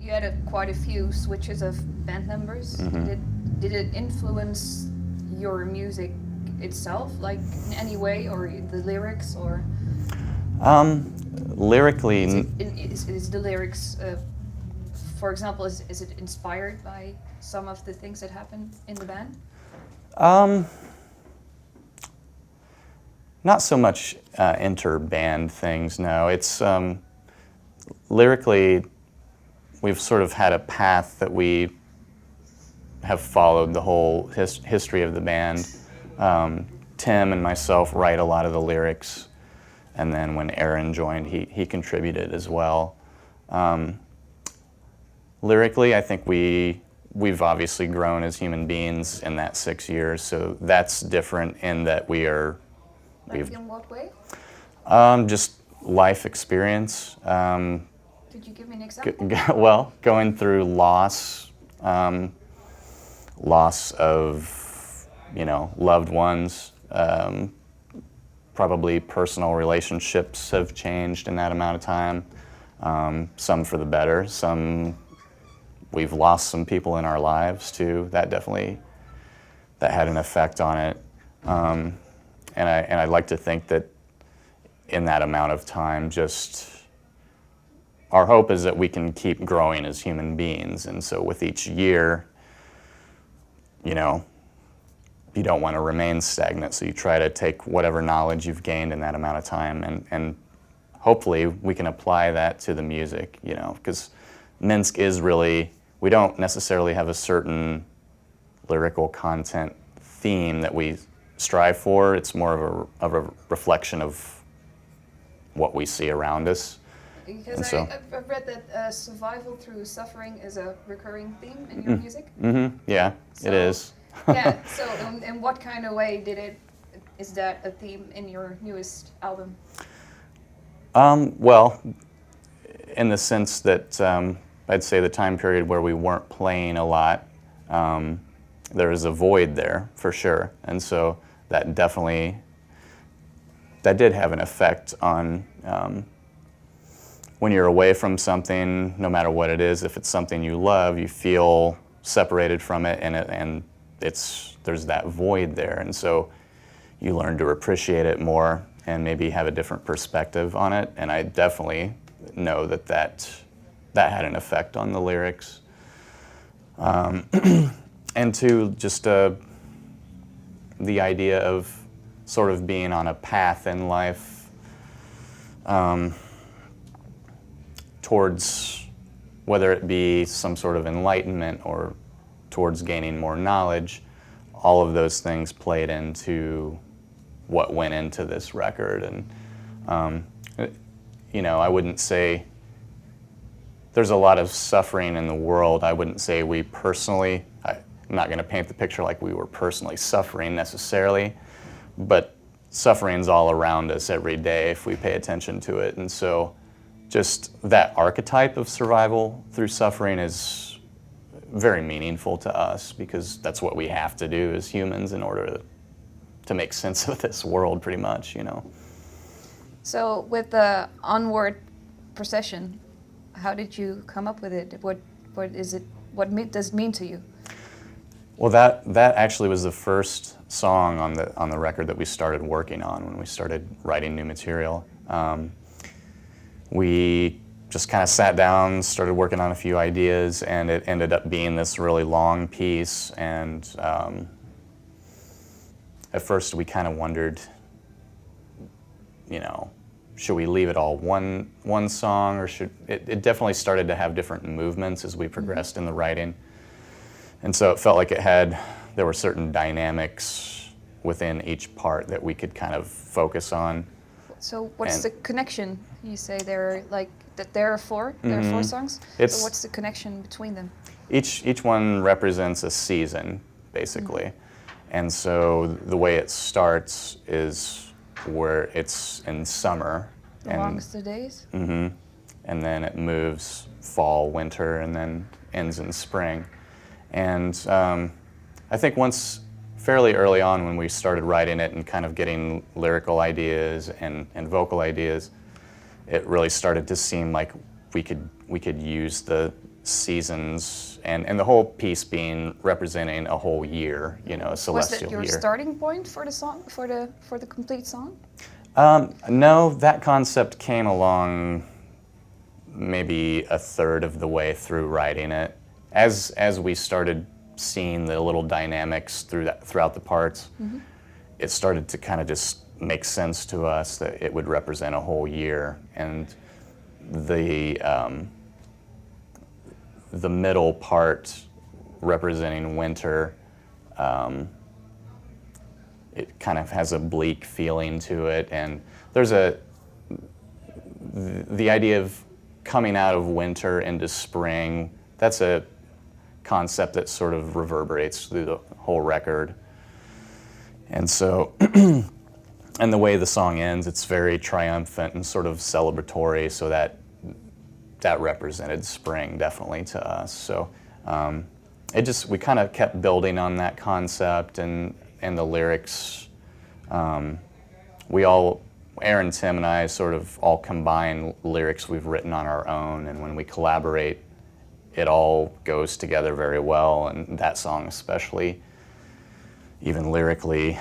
you had quite a few switches of band members. Did it influence your music itself, like in any way, or the lyrics, or? Lyrically, Is the lyrics, for example, is it inspired by some of the things that happen in the band? Not so much inter-band things, no. It's lyrically, we've sort of had a path that we have followed the whole history of the band. Tim and myself write a lot of the lyrics, and then when Aaron joined, he contributed as well. Lyrically, I think we've obviously grown as human beings in that 6 years, so that's different in that we are. Like in what way? Just life experience. Could you give me an example? Well, going through loss of, loved ones. Probably personal relationships have changed in that amount of time. Some for the better. Some we've lost some people in our lives too. That had an effect on it. And I'd like to think that in that amount of time, just our hope is that we can keep growing as human beings. And so with each year, you don't want to remain stagnant. So you try to take whatever knowledge you've gained in that amount of time, and hopefully we can apply that to the music, because Minsk is really, we don't necessarily have a certain lyrical content theme that we strive for. It's more of a reflection of what we see around us. Because I've read that survival through suffering is a recurring theme in your music. Yeah, it is. Yeah. So, in what kind of way is that a theme in your newest album? Well, in the sense that I'd say the time period where we weren't playing a lot, there was a void there for sure, and so that did have an effect on when you're away from something, no matter what it is. If it's something you love, you feel separated from it, and there's that void there, and so you learn to appreciate it more and maybe have a different perspective on it. And I definitely know that had an effect on the lyrics, and to just the idea of sort of being on a path in life towards, whether it be some sort of enlightenment or towards gaining more knowledge. All of those things played into what went into this record. And I wouldn't say there's a lot of suffering in the world. I wouldn't say we personally, I'm not going to paint the picture like we were personally suffering necessarily, but suffering's all around us every day if we pay attention to it. And so just that archetype of survival through suffering is very meaningful to us, because that's what we have to do as humans in order to make sense of this world, pretty much, So with the Onward Procession, how did you come up with it? What is it? What does it mean to you? Well, that actually was the first song on the record that we started working on when we started writing new material. We just kind of sat down, started working on a few ideas, and it ended up being this really long piece. And at first we kind of wondered, should we leave it all one song, or should it definitely started to have different movements as we progressed in the writing. And so it felt like there were certain dynamics within each part that we could kind of focus on. So what's the connection? You say there are four songs. So what's the connection between them? Each one represents a season, basically. And so the way it starts is where it's in summer. The longest of days? And then it moves fall, winter, and then ends in spring. And I think fairly early on when we started writing it and kind of getting lyrical ideas and vocal ideas, it really started to seem like we could use the seasons, and the whole piece being representing a whole year, you know, a celestial year. Was that your starting point for the song, for the complete song? No, that concept came along maybe a third of the way through writing it. As we started seeing the little dynamics throughout the parts, it started to kind of just make sense to us that it would represent a whole year, and the middle part representing winter, it kind of has a bleak feeling to it, and there's the idea of coming out of winter into spring. That's a concept that sort of reverberates through the whole record. And so, and the way the song ends, it's very triumphant and sort of celebratory, so that represented spring definitely to us. So we kind of kept building on that concept, and the lyrics, Aaron, Tim, and I sort of all combine lyrics we've written on our own, and when we collaborate, it all goes together very well, and that song especially, even lyrically,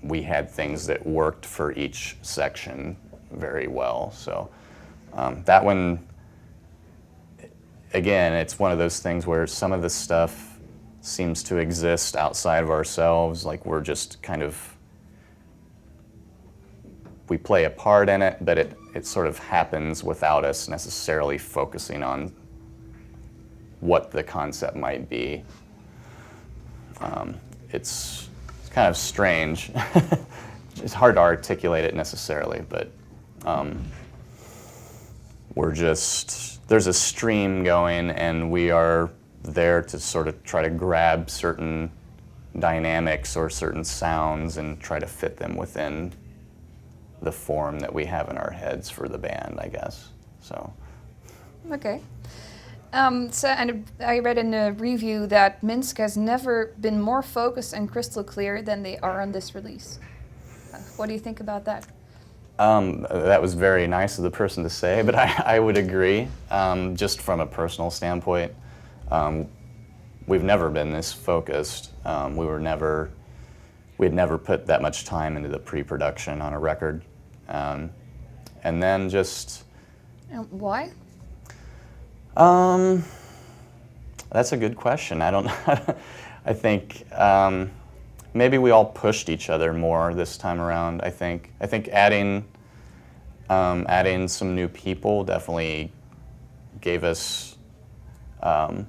we had things that worked for each section very well. So that one, again, it's one of those things where some of the stuff seems to exist outside of ourselves, like we're just kind of, we play a part in it, but it sort of happens without us necessarily focusing on what the concept might be. It's kind of strange. It's hard to articulate it necessarily, but there's a stream going, and we are there to sort of try to grab certain dynamics or certain sounds and try to fit them within the form that we have in our heads for the band, I guess. So. Okay. And I read in a review that Minsk has never been more focused and crystal clear than they are on this release. What do you think about that? That was very nice of the person to say, but I would agree. Just from a personal standpoint, we've never been this focused. We had never put that much time into the pre-production on a record. And then just... Why? That's a good question. I don't know. I think maybe we all pushed each other more this time around. I think adding some new people definitely gave us, from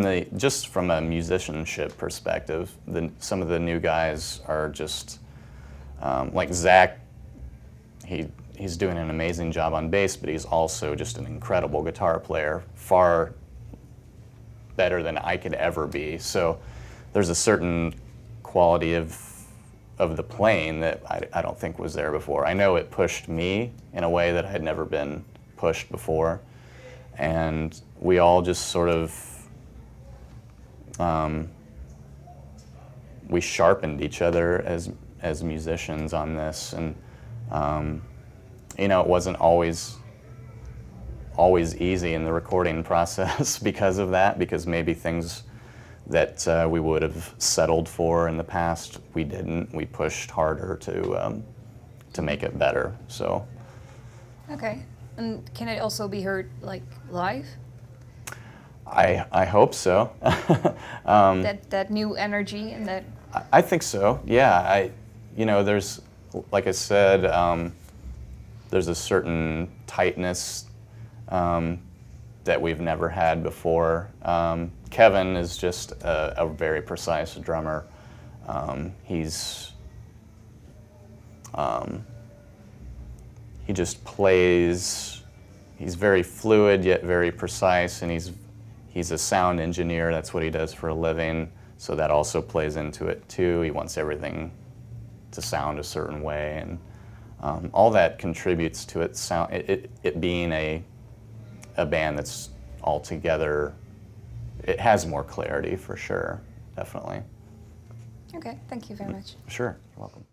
a musicianship perspective, some of the new guys are just like Zach. He's doing an amazing job on bass, but he's also just an incredible guitar player, far better than I could ever be. So there's a certain quality of the playing that I don't think was there before. I know it pushed me in a way that I had never been pushed before, and we all just sort of we sharpened each other as musicians on this, and you know, it wasn't always easy in the recording process because of that, because maybe things that we would have settled for in the past, we didn't. We pushed harder to make it better. So. Okay. And can it also be heard like live? I hope so. That new energy and that. I think so. Yeah. There's, like I said, there's a certain tightness that we've never had before. Kevin is just a very precise drummer. He just plays. He's very fluid yet very precise, and he's a sound engineer. That's what he does for a living. So that also plays into it too. He wants everything to sound a certain way, and all that contributes to it being a band that's all together. It has more clarity for sure, definitely. Okay, thank you very much. Sure, you're welcome.